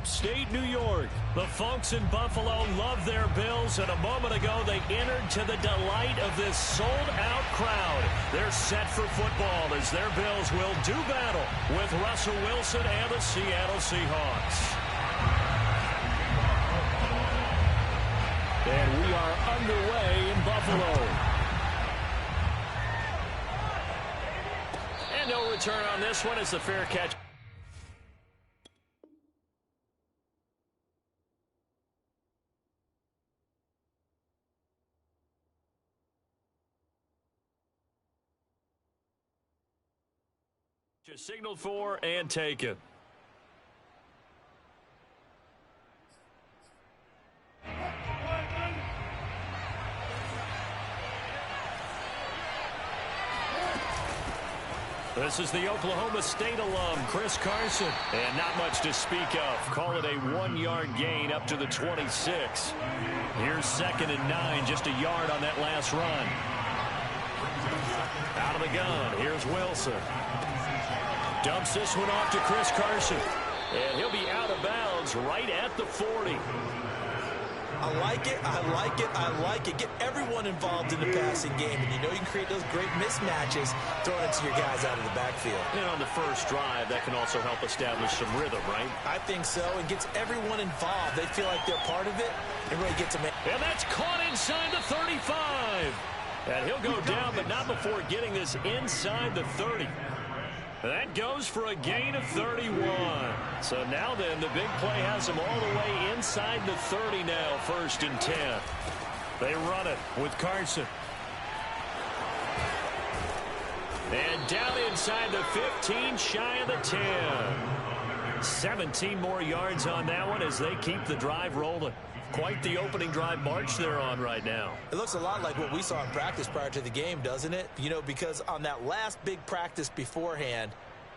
upstate New York. The folks in Buffalo love their Bills, and a moment ago they entered to the delight of this sold-out crowd. They're set for football as their Bills will do battle with Russell Wilson and the Seattle Seahawks. And we are underway in Buffalo. And no return on this one as the fair catch. Just signaled for and taken. This is the Oklahoma State alum, Chris Carson. And not much to speak of. Call it a 1-yard gain up to the 26. Here's 2nd and 9, just a yard on that last run. Out of the gun, here's Wilson. Dumps this one off to Chris Carson. And he'll be out of bounds right at the 40. I like it, I like it, I like it. Get everyone involved in the passing game. And you know you can create those great mismatches throwing it to your guys out of the backfield. And on the first drive, that can also help establish some rhythm, right? I think so. It gets everyone involved. They feel like they're part of it and really get to make. And that's caught inside the 35. And he'll go down, but not before getting this inside the 30. That goes for a gain of 31. So now then, the big play has them all the way inside the 30 now, 1st and 10. They run it with Carson. And down inside the 15, shy of the 10. 17 more yards on that one as they keep the drive rolling. Quite the opening drive march they're on right now. It looks a lot like what we saw in practice prior to the game, doesn't it? You know, because on that last big practice beforehand,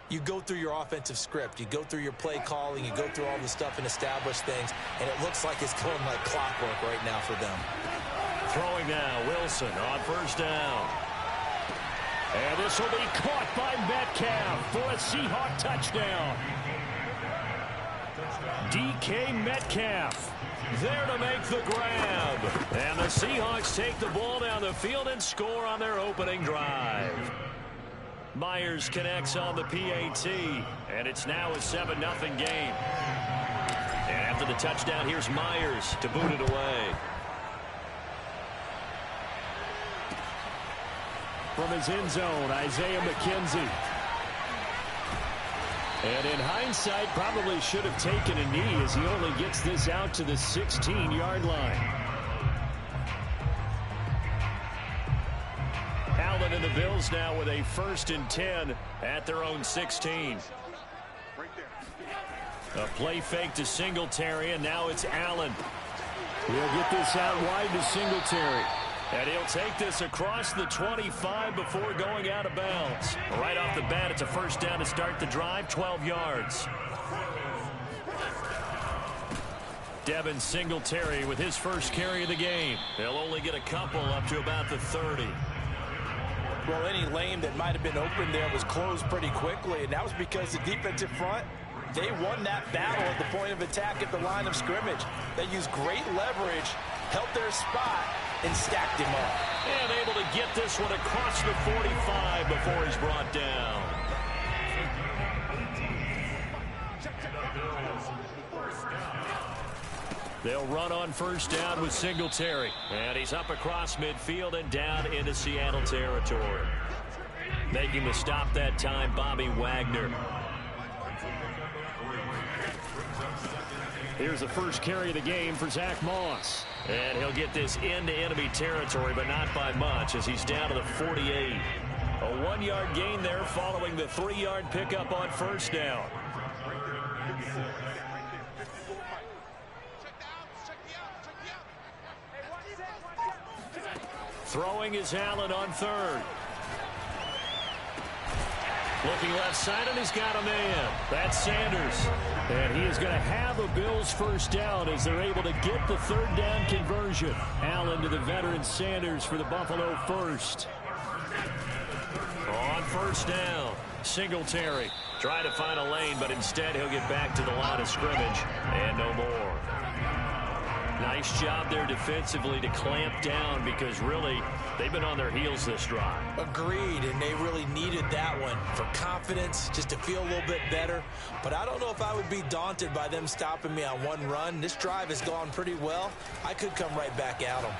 you go through your offensive script. You go through your play calling. You go through all the stuff and establish things. And it looks like it's going like clockwork right now for them. Throwing now, Wilson on 1st down. And this will be caught by Metcalf for a Seahawk touchdown. DK Metcalf there to make the grab. And the Seahawks take the ball down the field and score on their opening drive. Myers connects on the PAT, and it's now a 7-0 game. And after the touchdown, here's Myers to boot it away. From his end zone, Isaiah McKenzie. And in hindsight, probably should have taken a knee as he only gets this out to the 16-yard line. Allen and the Bills now with a 1st and 10 at their own 16. A play fake to Singletary, and now it's Allen. He'll get this out wide to Singletary. And he'll take this across the 25 before going out of bounds. Right off the bat, it's a 1st down to start the drive, 12 yards. Devin Singletary with his 1st carry of the game. They'll only get a couple up to about the 30. Well, any lane that might have been open there was closed pretty quickly, and that was because the defensive front, they won that battle at the point of attack at the line of scrimmage. They used great leverage, held their spot, and stacked him up. And able to get this one across the 45 before he's brought down. They'll run on 1st down with Singletary. And he's up across midfield and down into Seattle territory. Making the stop that time, Bobby Wagner. Here's the 1st carry of the game for Zach Moss. And he'll get this into enemy territory, but not by much as he's down to the 48. A 1-yard gain there following the 3-yard pickup on 1st down. Throwing is Allen on 3rd. Looking left side, and he's got a man. That's Sanders. And he is going to have a Bills 1st down as they're able to get the 3rd down conversion. Allen to the veteran Sanders for the Buffalo 1st. On 1st down, Singletary Trying to find a lane, but instead he'll get back to the line of scrimmage and no more. Nice job there defensively to clamp down because really they've been on their heels this drive. Agreed, and they really needed that one for confidence, just to feel a little bit better. But I don't know if I would be daunted by them stopping me on one run. This drive has gone pretty well. I could come right back at them.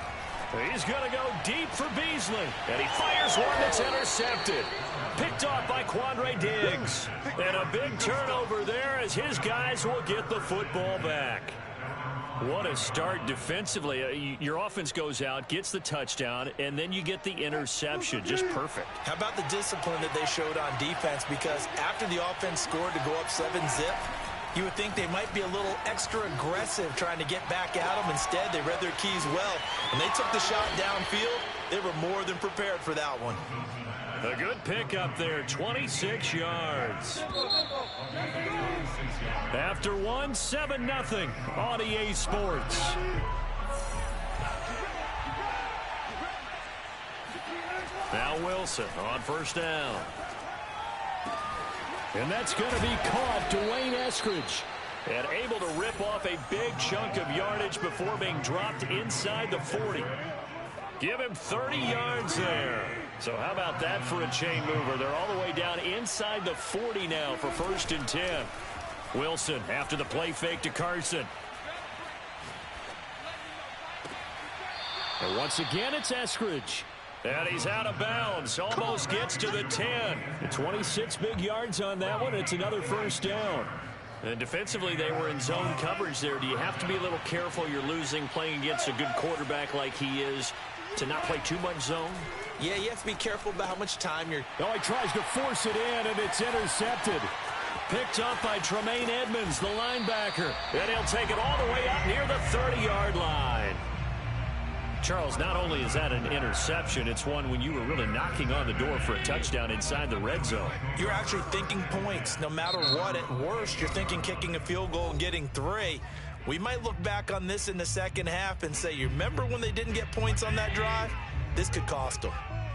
He's going to go deep for Beasley, and he fires one that's intercepted. Picked off by Quandre Diggs. And a big turnover there as his guys will get the football back. What a start defensively. Your offense goes out, gets the touchdown, and then you get the interception. Just perfect. How about the discipline that they showed on defense? Because after the offense scored to go up 7-zip, you would think they might be a little extra aggressive trying to get back at them. Instead, they read their keys well. When they took the shot downfield, they were more than prepared for that one. A good pickup there, 26 yards. After 7-0 on EA Sports. Now Wilson on first down. And that's going to be caught. Dwayne Eskridge. And able to rip off a big chunk of yardage before being dropped inside the 40. Give him 30 yards there. So how about that for a chain mover? They're all the way down inside the 40 now for 1st and 10. Wilson after the play fake to Carson. And once again, it's Eskridge. And he's out of bounds. Almost gets to the 10. 26 big yards on that one. It's another 1st down. And defensively, they were in zone coverage there. Do you have to be a little careful? You're losing playing against a good quarterback like he is to not play too much zone? Yeah, you have to be careful about how much time you're... Oh, he tries to force it in, and it's intercepted. Picked up by Tremaine Edmonds, the linebacker. And he'll take it all the way up near the 30-yard line. Charles, not only is that an interception, it's one when you were really knocking on the door for a touchdown inside the red zone. You're actually thinking points. No matter what, at worst, you're thinking kicking a field goal and getting 3. We might look back on this in the second half and say, you remember when they didn't get points on that drive? This could cost them.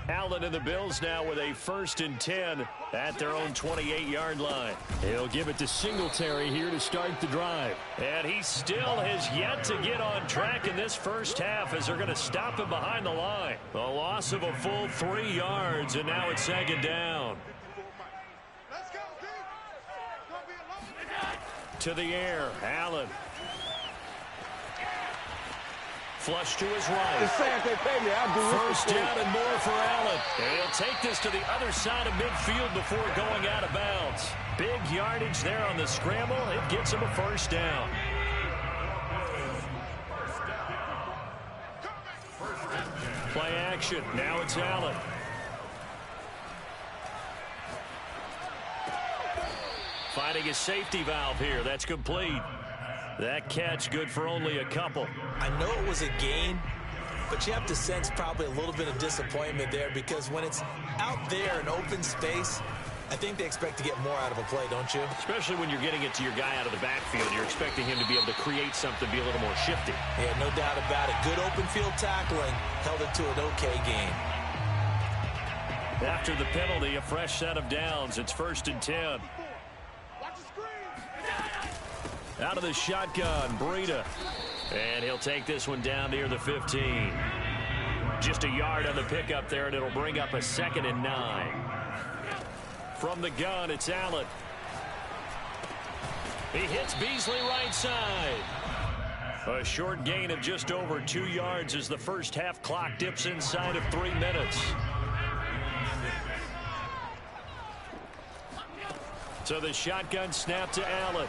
Allen and the Bills now with a 1st and 10 at their own 28-yard line. He'll give it to Singletary here to start the drive. And he still has yet to get on track in this first half as they're going to stop him behind the line. A loss of a full 3 yards, and now it's 2nd down. To the air, Allen. Flush to his right. First down and more for Allen. And he'll take this to the other side of midfield before going out of bounds. Big yardage there on the scramble. It gets him a 1st down. Play action. Now it's Allen. Finding a safety valve here. That's complete. That catch good for only a couple. I know it was a gain, but you have to sense probably a little bit of disappointment there because when it's out there in open space, I think they expect to get more out of a play, don't you? Especially when you're getting it to your guy out of the backfield. You're expecting him to be able to create something, be a little more shifty. Yeah, no doubt about it. Good open field tackling held it to an okay game. After the penalty, a fresh set of downs. It's 1st and 10. Out of the shotgun, Breida. And he'll take this one down near the 15. Just a yard on the pickup there, and it'll bring up a 2nd and 9. From the gun, it's Allen. He hits Beasley right side. A short gain of just over 2 yards as the first half clock dips inside of 3 minutes. So the shotgun snap to Allen.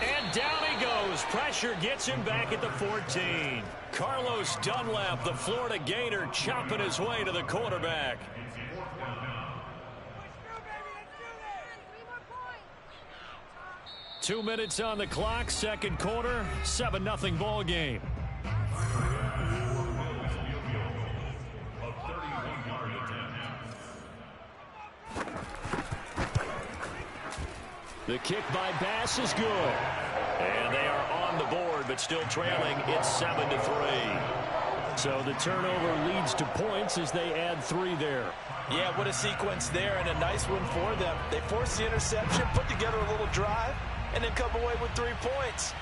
And down he goes. Pressure gets him back at the 14. Carlos Dunlap, the Florida Gator, chopping his way to the quarterback. Two minutes on the clock, 2nd quarter, 7-0 ball game. The kick by Bass is good. And they are on the board, but still trailing. It's 7-3. So the turnover leads to points as they add 3 there. Yeah, what a sequence there, and a nice one for them. They force the interception, put together a little drive, and then come away with 3 points.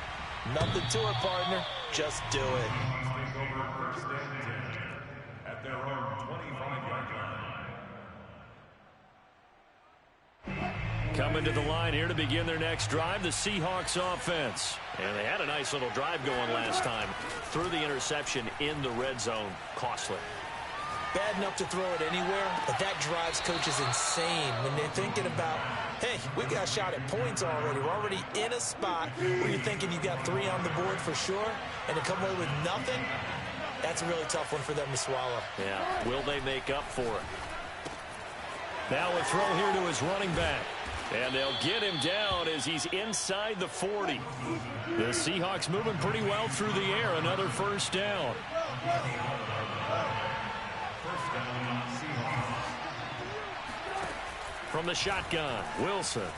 Nothing to it, partner. Just do it. At their own 25-yard line. Coming to the line here to begin their next drive, the Seahawks offense. And they had a nice little drive going last time. Threw the interception in the red zone. Costly. Bad enough to throw it anywhere, but that drives coaches insane when they're thinking about, hey, we got a shot at points already. We're already in a spot where you're thinking you got 3 on the board for sure, and to come away with nothing, that's a really tough one for them to swallow. Yeah, will they make up for it? Now a throw here to his running back. And they'll get him down as he's inside the 40. The Seahawks moving pretty well through the air. Another first down. From the shotgun, Wilson.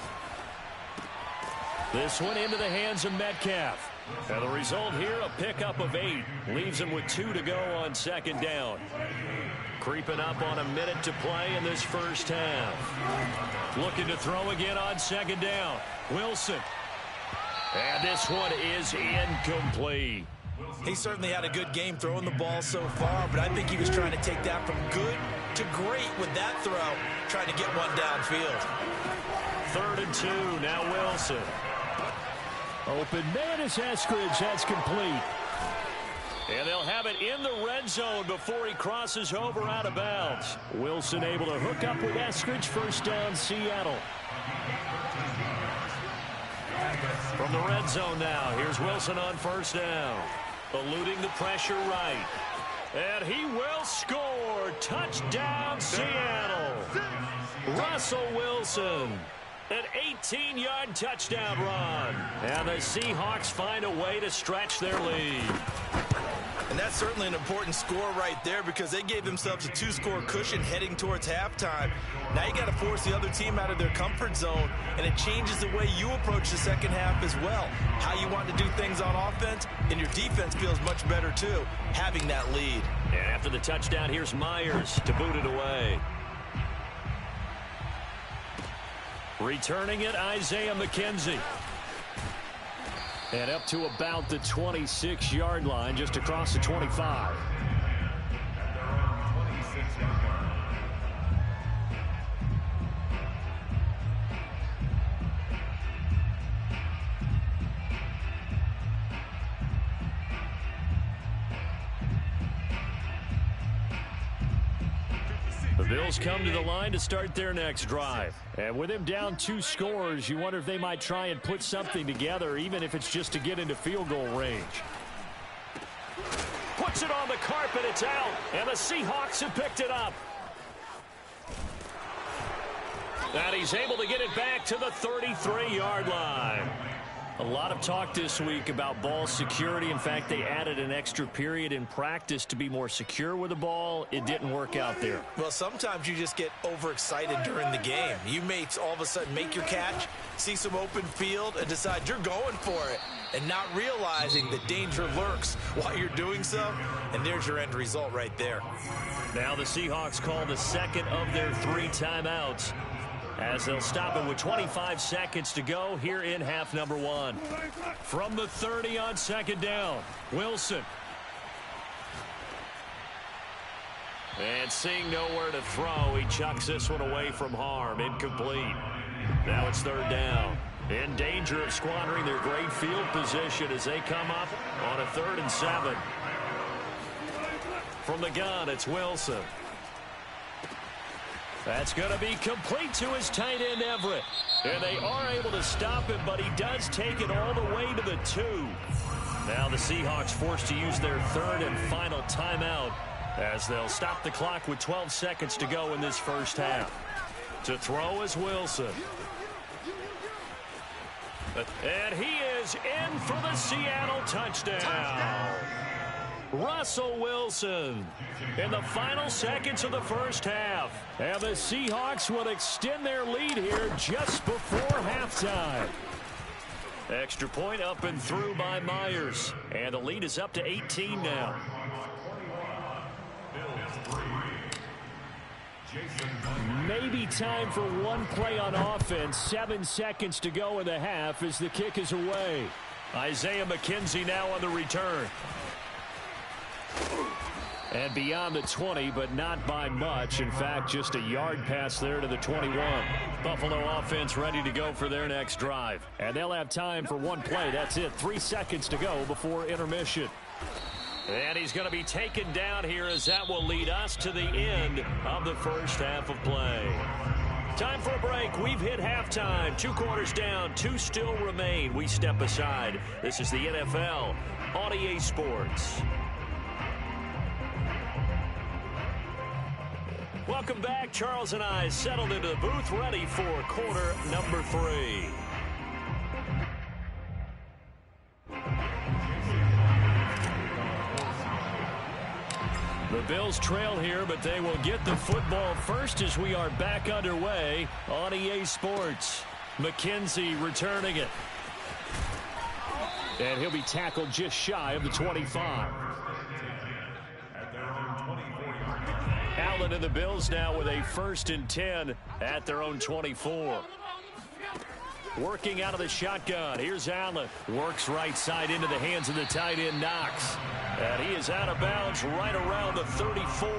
This one into the hands of Metcalf. And the result here, a pickup of 8. Leaves him with 2 to go on second down. Creeping up on a minute to play in this first half. Looking to throw again on second down. Wilson. And this one is incomplete. He certainly had a good game throwing the ball so far, but I think he was trying to take that from good to great with that throw, trying to get one downfield. 3rd and 2, now Wilson. Open man is Eskridge, that's complete. And they'll have it in the red zone before he crosses over out of bounds. Wilson able to hook up with Eskridge. First down, Seattle. From the red zone now, here's Wilson on first down. Eluding the pressure right. And he will score. Touchdown, Seattle. Russell Wilson. An 18-yard touchdown run. And the Seahawks find a way to stretch their lead. And that's certainly an important score right there because they gave themselves a 2-score cushion heading towards halftime. Now you got to force the other team out of their comfort zone, and it changes the way you approach the second half as well. How you want to do things on offense, and your defense feels much better too, having that lead. And after the touchdown, here's Myers to boot it away. Returning it, Isaiah McKenzie. And up to about the 26-yard line, just across the 25. The Bills come to the line to start their next drive. And with him down 2 scores, you wonder if they might try and put something together, even if it's just to get into field goal range. Puts it on the carpet, it's out, and the Seahawks have picked it up. And he's able to get it back to the 33-yard line. A lot of talk this week about ball security. In fact, they added an extra period in practice to be more secure with the ball. It didn't work out there. Well, sometimes you just get overexcited during the game. You may all of a sudden make your catch, see some open field, and decide you're going for it, and not realizing the danger lurks while you're doing so, and there's your end result right there. Now the Seahawks call the second of their 3 timeouts, as they'll stop it with 25 seconds to go here in half number 1. From the 30 on second down, Wilson. And seeing nowhere to throw, he chucks this one away from harm. Incomplete. Now it's 3rd down. In danger of squandering their great field position as they come up on a 3rd and 7. From the gun, it's Wilson. That's going to be complete to his tight end, Everett. And they are able to stop him, but he does take it all the way to the 2. Now the Seahawks forced to use their 3rd and final timeout as they'll stop the clock with 12 seconds to go in this first half. To throw is Wilson. And he is in for the Seattle touchdown. Russell Wilson in the final seconds of the first half. And the Seahawks will extend their lead here just before halftime. Extra point up and through by Myers. And the lead is up to 18 now. time for one play on offense. 7 seconds to go in the half as the kick is away. Isaiah McKenzie now on the return. And beyond the 20, but not by much. In fact, just a yard pass there to the 21. Buffalo offense ready to go for their next drive. And they'll have time for one play. That's it. 3 seconds to go before intermission. And he's going to be taken down here as that will lead us to the end of the first half of play. Time for a break. We've hit halftime. 2 quarters down. 2 still remain. We step aside. This is the NFL on EA Sports. Welcome back. Charles and I settled into the booth, ready for quarter number 3. The Bills trail here, but they will get the football first as we are back underway on EA Sports. McKenzie returning it. And he'll be tackled just shy of the 25. Allen and the Bills now with a 1st and 10 at their own 24. Working out of the shotgun. Here's Allen. Works right side into the hands of the tight end, Knox. And he is out of bounds right around the 34.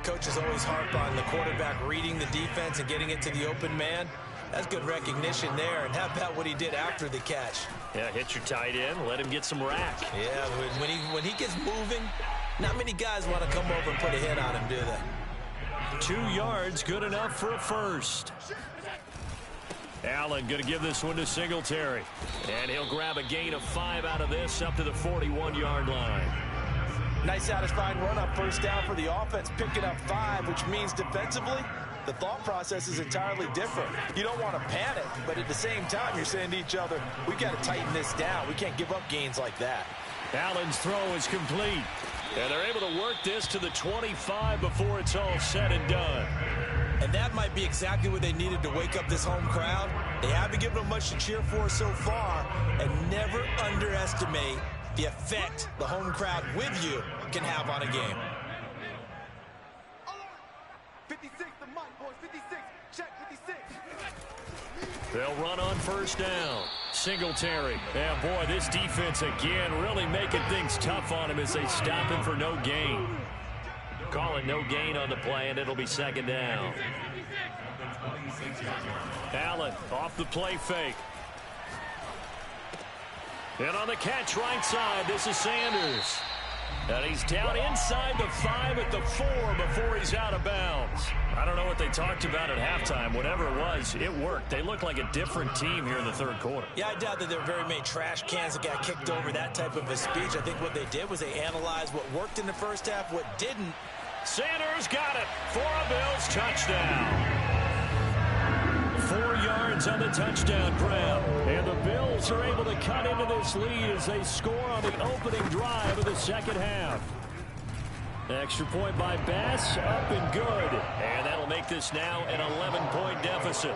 Coaches always harp on the quarterback reading the defense and getting it to the open man. That's good recognition there. And how about what he did after the catch? Yeah, hit your tight end. Let him get some rack. Yeah, when he gets moving, not many guys want to come over and put a hit on him, do they? 2 yards, good enough for a first. Allen going to give this one to Singletary. And he'll grab a gain of 5 out of this up to the 41-yard line. Nice satisfying run on first down for the offense, picking up 5, which means defensively, the thought process is entirely different. You don't want to panic, but at the same time, you're saying to each other, we got to tighten this down. We can't give up gains like that. Allen's throw is complete. And they're able to work this to the 25 before it's all said and done. And that might be exactly what they needed to wake up this home crowd. They haven't given them much to cheer for so far, and never underestimate the effect the home crowd with you can have on a game. 56, the mic, boys, 56, check 56. They'll run on first down. Singletary. Yeah, boy, this defense again really making things tough on him as they stop him for no gain. Call it no gain on the play, and it'll be 2nd down. Allen off the play fake. And on the catch right side, this is Sanders. And he's down inside the 5 at the 4 before he's out of bounds. I don't know what they talked about at halftime. Whatever it was, it worked. They look like a different team here in the 3rd quarter. Yeah, I doubt that there were very many trash cans that got kicked over, that type of a speech. I think what they did was they analyzed what worked in the first half, what didn't. Sanders got it for a Bills touchdown. 4 yards on the touchdown grab. And the Bills are able to cut into this lead as they score on the opening drive of the 2nd half. Extra point by Bass, up and good. And that'll make this now an 11-point deficit.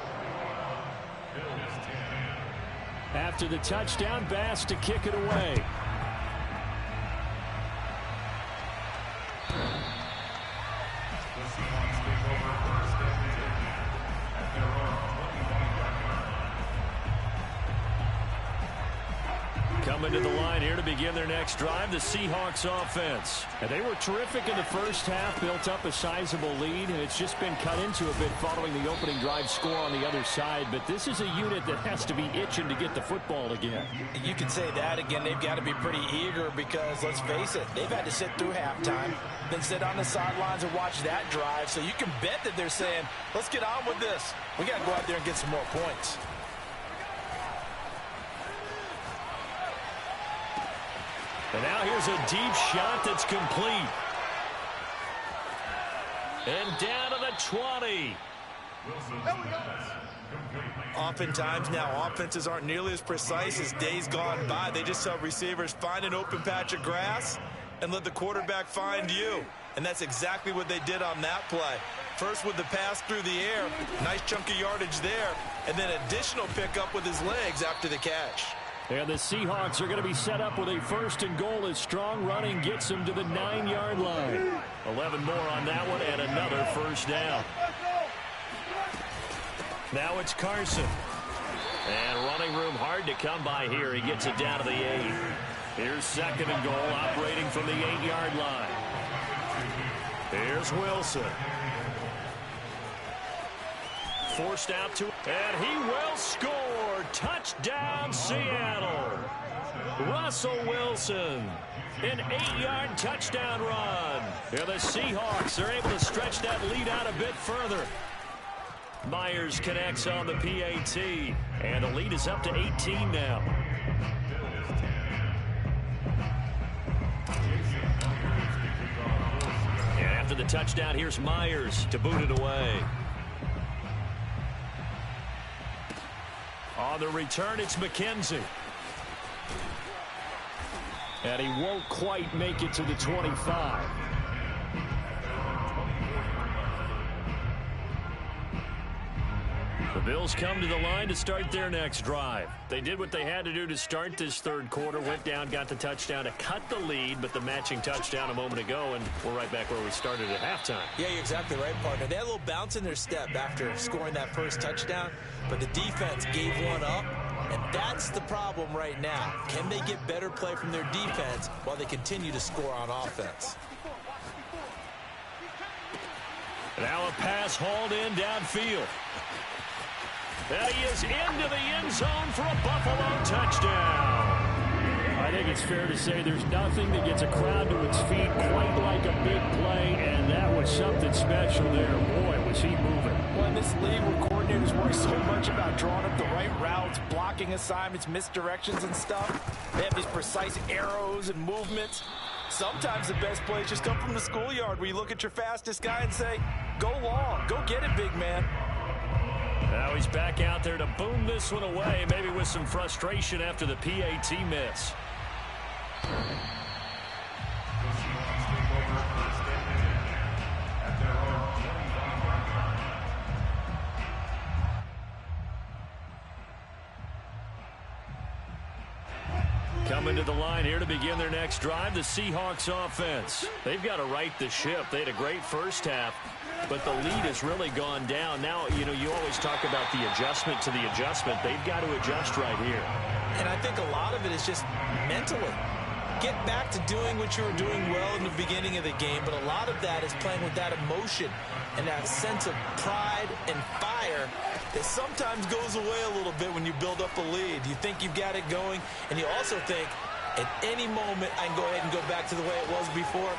After the touchdown, Bass to kick it away. Coming to the line here to begin their next drive, the Seahawks offense. And they were terrific in the first half, built up a sizable lead, and it's just been cut into a bit following the opening drive score on the other side. But this is a unit that has to be itching to get the football again. You can say that again. They've got to be pretty eager because, let's face it, they've had to sit through halftime, then sit on the sidelines and watch that drive. So you can bet that they're saying, let's get on with this. We got to go out there and get some more points. And now here's a deep shot that's complete. And down to the 20. Oftentimes now offenses aren't nearly as precise as days gone by. They just have receivers find an open patch of grass and let the quarterback find you. And that's exactly what they did on that play. First with the pass through the air, nice chunk of yardage there, and then additional pickup with his legs after the catch. And the Seahawks are going to be set up with a 1st and goal as strong running gets them to the 9-yard line. 11 more on that one and another first down. Now it's Carson. And running room hard to come by here. He gets it down to the 8. Here's 2nd and goal, operating from the 8-yard line. Here's Wilson. Forced out to, and he will score. Touchdown, Seattle. Russell Wilson, an 8-yard touchdown run. And the Seahawks are able to stretch that lead out a bit further. Myers connects on the PAT, and the lead is up to 18 now. And after the touchdown, here's Myers to boot it away. On the return, it's McKenzie. And he won't quite make it to the 25. The Bills come to the line to start their next drive. They did what they had to do to start this third quarter, went down, got the touchdown to cut the lead, but the matching touchdown a moment ago, and we're right back where we started at halftime. Yeah, you're exactly right, partner. They had a little bounce in their step after scoring that first touchdown, but the defense gave one up, and that's the problem right now. Can they get better play from their defense while they continue to score on offense? Now a pass hauled in downfield. And he is into the end zone for a Buffalo touchdown. I think it's fair to say there's nothing that gets a crowd to its feet quite like a big play, and that was something special there. Boy, was he moving. Well, in this league where coordinators worry so much about drawing up the right routes, blocking assignments, misdirections and stuff, they have these precise arrows and movements. Sometimes the best plays just come from the schoolyard where you look at your fastest guy and say, go long, go get it, big man. Now he's back out there to boom this one away, maybe with some frustration after the PAT miss. Coming to the line here to begin their next drive, the Seahawks offense. They've got to right the ship. They had a great first half, but the lead has really gone down. Now, you know, you always talk about the adjustment to the adjustment. They've got to adjust right here. And I think a lot of it is just mentally. Get back to doing what you were doing well in the beginning of the game, but a lot of that is playing with that emotion and that sense of pride and fire that sometimes goes away a little bit when you build up a lead. You think you've got it going, and you also think at any moment I can go ahead and go back to the way it was before.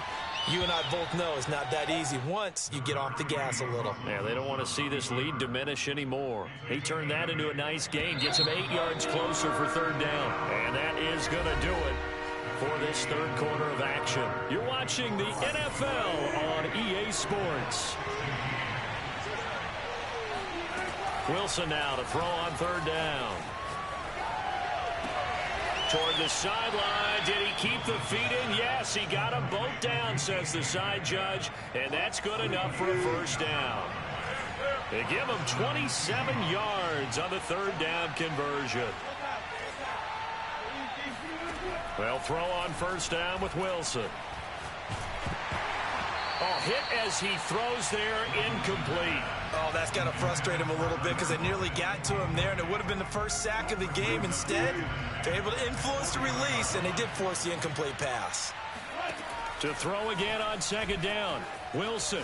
You and I both know it's not that easy once you get off the gas a little. Yeah, they don't want to see this lead diminish anymore. He turned that into a nice gain, gets him 8 yards closer for third down. And that is going to do it for this third quarter of action. You're watching the NFL on EA Sports. Wilson now to throw on third down. Toward the sideline. Did he keep the feet in? Yes, he got them both down, says the side judge, and that's good enough for a first down. They give him 27 yards on the third down conversion. They'll throw on first down with Wilson. Oh, hit as he throws there, incomplete. Oh, that's got to frustrate him a little bit because they nearly got to him there, and it would have been the first sack of the game. Instead, they're able to influence the release, and they did force the incomplete pass. To throw again on second down, Wilson.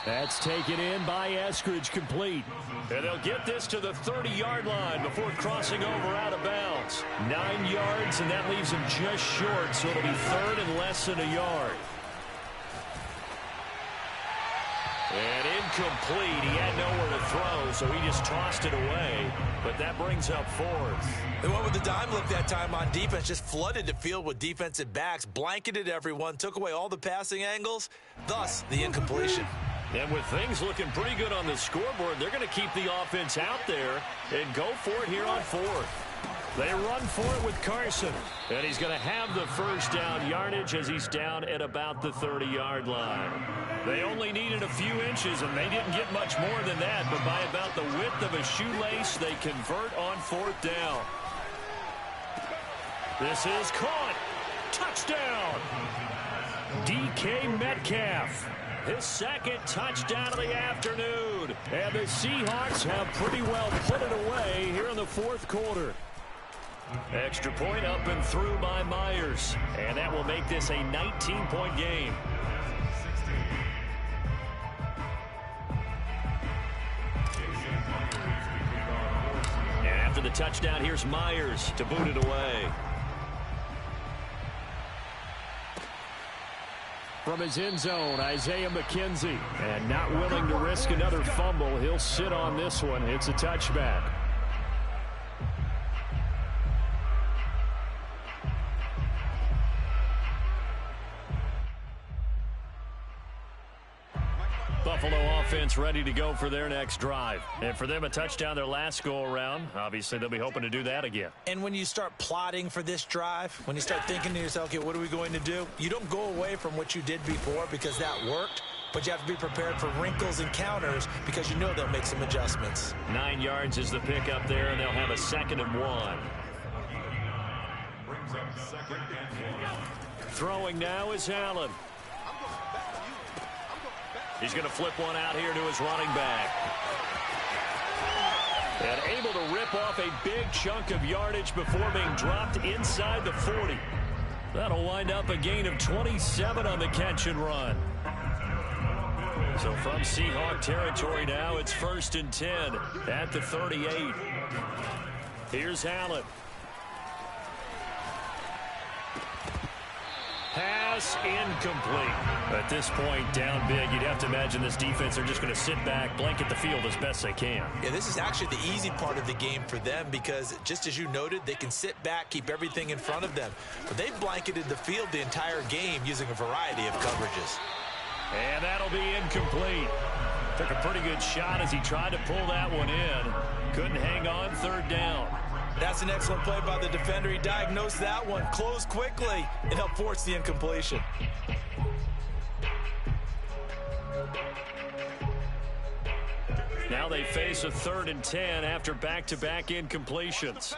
That's taken in by Eskridge, complete. And they'll get this to the 30-yard line before crossing over out of bounds. 9 yards, and that leaves him just short, so it'll be third and less than a yard. And incomplete. He had nowhere to throw, so he just tossed it away. But that brings up fourth. They went with the dime look that time on defense, just flooded the field with defensive backs, blanketed everyone, took away all the passing angles, thus the incompletion. And with things looking pretty good on the scoreboard, they're going to keep the offense out there and go for it here on fourth. They run for it with Carson, and he's going to have the first down yardage as he's down at about the 30-yard line. They only needed a few inches, and they didn't get much more than that, but by about the width of a shoelace, they convert on fourth down. This is caught. Touchdown! DK Metcalf. His second touchdown of the afternoon. And the Seahawks have pretty well put it away here in the fourth quarter. Extra point up and through by Myers. And that will make this a 19-point game. And after the touchdown, here's Myers to boot it away. From his end zone, Isaiah McKenzie. And not willing to risk another fumble. He'll sit on this one. It's a touchback. Buffalo offense ready to go for their next drive. And for them, a touchdown their last go-around. Obviously, they'll be hoping to do that again. And when you start plotting for this drive, when you start thinking to yourself, okay, what are we going to do? You don't go away from what you did before because that worked, but you have to be prepared for wrinkles and counters because you know they'll make some adjustments. 9 yards is the pickup there, and they'll have a 2nd and 1. Brings up 2nd and 1. Throwing now is Allen. He's going to flip one out here to his running back. And able to rip off a big chunk of yardage before being dropped inside the 40. That'll wind up a gain of 27 on the catch and run. So from Seahawk territory now, it's 1st and 10 at the 38. Here's Allen. Pass incomplete. At this point, down big, you'd have to imagine this defense are just going to sit back, blanket the field as best they can. Yeah, this is actually the easy part of the game for them because, just as you noted, they can sit back, keep everything in front of them. But they've blanketed the field the entire game using a variety of coverages. And that'll be incomplete. Took a pretty good shot as he tried to pull that one in. Couldn't hang on, 3rd down. That's an excellent play by the defender. He diagnosed that one, closed quickly, and helped force the incompletion. Now they face a 3rd and 10 after back-to-back incompletions.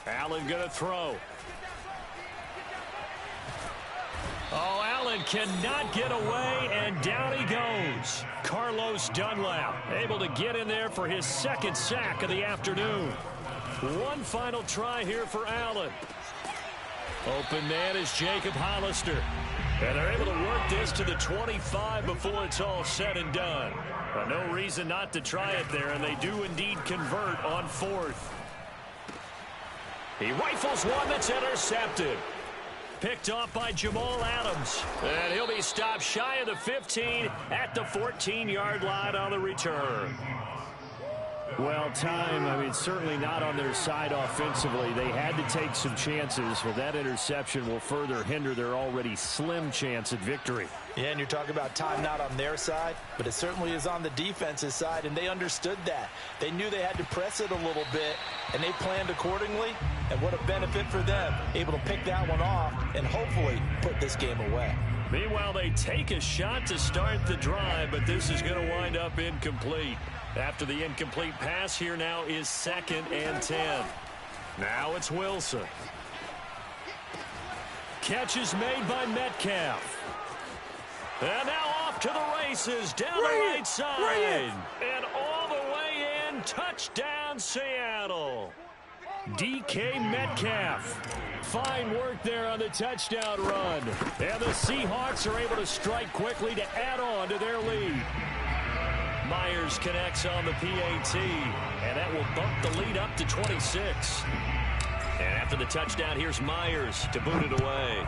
Allen going to throw. Oh, Allen cannot get away, and down he goes. Carlos Dunlap able to get in there for his 2nd sack of the afternoon. One final try here for Allen. Open man is Jacob Hollister. And they're able to work this to the 25 before it's all said and done. But no reason not to try it there, and they do indeed convert on 4th. He rifles one that's intercepted. Picked off by Jamal Adams. And he'll be stopped shy of the 15 at the 14-yard line on the return. Well, time, certainly not on their side offensively. They had to take some chances, but that interception will further hinder their already slim chance at victory. Yeah, and you're talking about time not on their side, but it certainly is on the defense's side, and they understood that. They knew they had to press it a little bit, and they planned accordingly, and what a benefit for them, able to pick that one off and hopefully put this game away. Meanwhile, they take a shot to start the drive, but this is going to wind up incomplete. After the incomplete pass, here now is 2nd and 10. Now it's Wilson. Catch is made by Metcalf. And now off to the races, down the right side. And all the way in, touchdown Seattle. DK Metcalf. Fine work there on the touchdown run. And the Seahawks are able to strike quickly to add on to their lead. Myers connects on the PAT, and that will bump the lead up to 26. And after the touchdown, here's Myers to boot it away.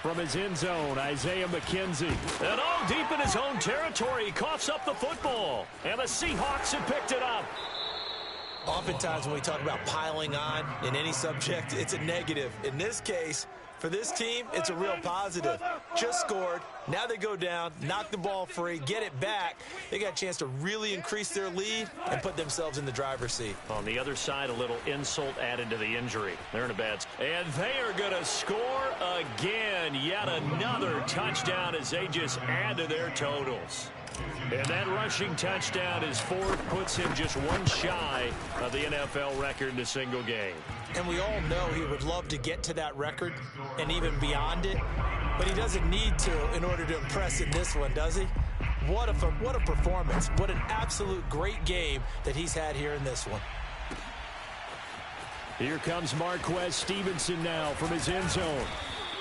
From his end zone, Isaiah McKenzie. And deep in his own territory, he coughs up the football. And the Seahawks have picked it up. Oftentimes when we talk about piling on in any subject, it's a negative. In this case, for this team, it's a real positive. Just scored. Now they go down, knock the ball free, get it back. They got a chance to really increase their lead and put themselves in the driver's seat. On the other side, a little insult added to the injury. They're in a bad spot. And they are going to score again. Yet another touchdown as they just add to their totals. And that rushing touchdown, his fourth, puts him just one shy of the NFL record in a single game. And we all know he would love to get to that record and even beyond it, but he doesn't need to in order to impress in this one, does he? What a performance. What an absolute great game that he's had here in this one. Here comes Marquez Stevenson now from his end zone.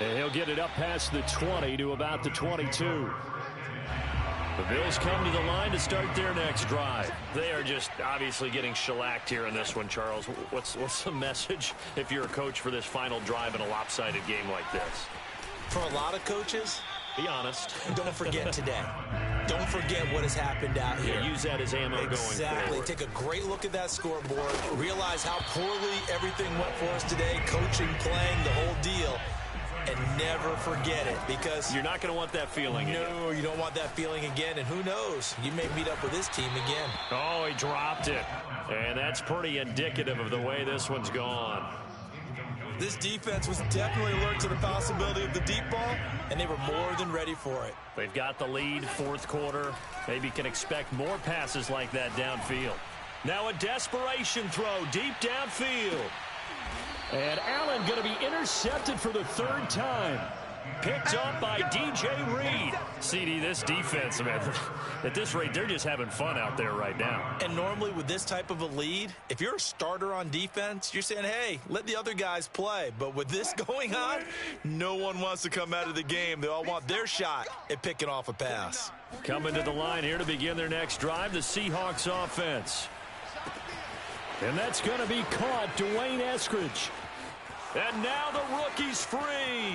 And he'll get it up past the 20 to about the 22. The Bills come to the line to start their next drive. They are just obviously getting shellacked here in this one, Charles. What's the message if you're a coach for this final drive in a lopsided game like this? For a lot of coaches, be honest. Don't forget today. Don't forget what has happened out here. Yeah, use that as ammo going forward. Exactly. Take a great look at that scoreboard. Realize how poorly everything went for us today. Coaching, playing, the whole deal. And never forget it, because you're not going to want that feeling again. No, you don't want that feeling again. And who knows? You may meet up with this team again. Oh, he dropped it. And that's pretty indicative of the way this one's gone. This defense was definitely alert to the possibility of the deep ball, and they were more than ready for it. They've got the lead, fourth quarter. Maybe can expect more passes like that downfield. Now a desperation throw deep downfield. And Allen going to be intercepted for the third time. Picked up by DJ Reed. CD, this defense, man, at this rate, they're just having fun out there right now. And normally with this type of a lead, if you're a starter on defense, you're saying, hey, let the other guys play. But with this going on, no one wants to come out of the game. They all want their shot at picking off a pass. Coming to the line here to begin their next drive, the Seahawks offense. And that's going to be caught, Dwayne Eskridge. And now the rookie's free.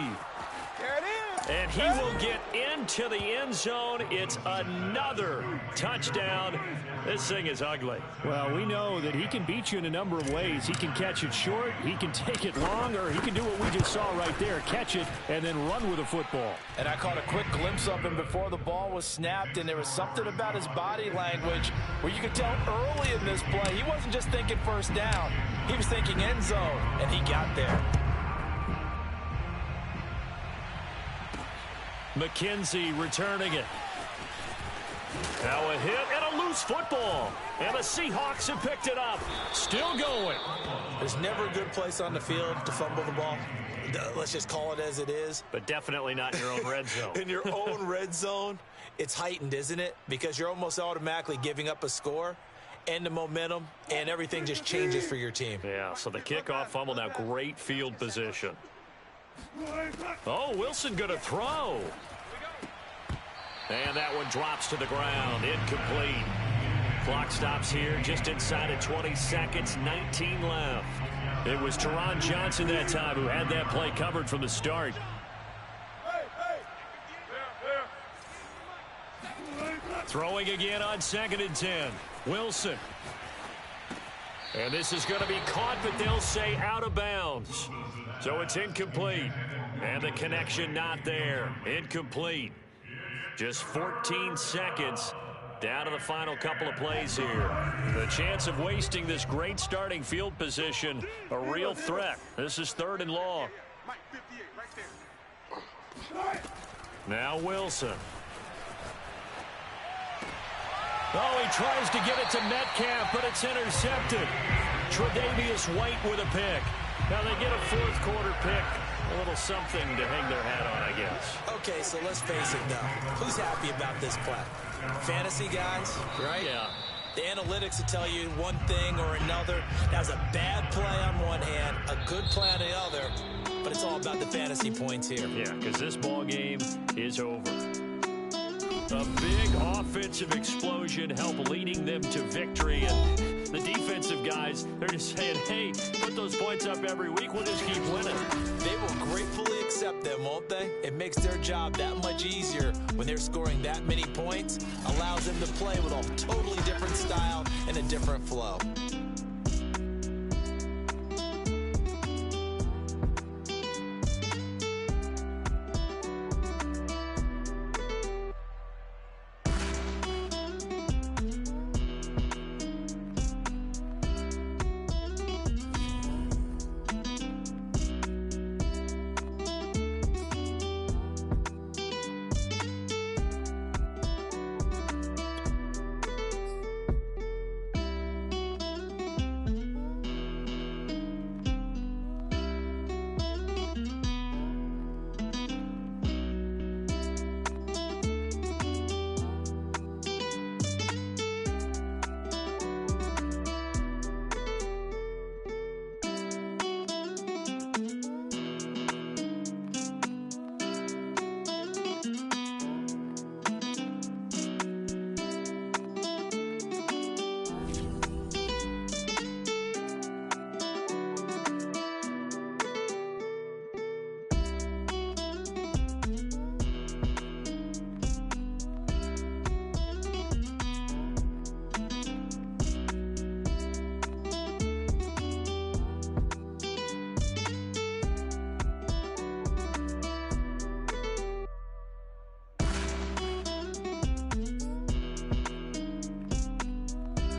There it is. And he will get into the end zone. It's another touchdown. This thing is ugly. Well, we know that he can beat you in a number of ways. He can catch it short, he can take it long, or he can do what we just saw right there, catch it and then run with the football. And I caught a quick glimpse of him before the ball was snapped, and there was something about his body language where you could tell early in this play he wasn't just thinking first down. He was thinking end zone, and he got there. McKenzie returning it. Now a hit and a loose football. And the Seahawks have picked it up. Still going. There's never a good place on the field to fumble the ball. Let's just call it as it is. But definitely not in your own red zone. In your own red zone, it's heightened, isn't it? Because you're almost automatically giving up a score and the momentum, and everything just changes for your team. Yeah, so the kickoff fumble, now great field position. Oh, Wilson going to throw. And that one drops to the ground. Incomplete. Clock stops here just inside of 20 seconds. 19 left. It was Teron Johnson that time who had that play covered from the start. Throwing again on 2nd and 10. Wilson. And this is going to be caught, but they'll say out of bounds. So it's incomplete. And the connection not there. Incomplete. Just 14 seconds down to the final couple of plays here. The chance of wasting this great starting field position, a real threat. This is 3rd and long. Now Wilson. Oh, he tries to get it to Metcalf, but it's intercepted. Tre'Davious White with a pick. Now they get a 4th quarter pick. A little something to hang their hat on, I guess. Okay, so let's face it, though. Who's happy about this play? Fantasy guys, right? Yeah. The analytics will tell you one thing or another. That was a bad play on one hand, a good play on the other, but it's all about the fantasy points here. Yeah, because this ball game is over. A big offensive explosion helped leading them to victory. And the defensive guys, they're just saying, hey, put those points up every week. We'll just keep winning. They will gratefully accept them, won't they? It makes their job that much easier when they're scoring that many points. Allows them to play with a totally different style and a different flow.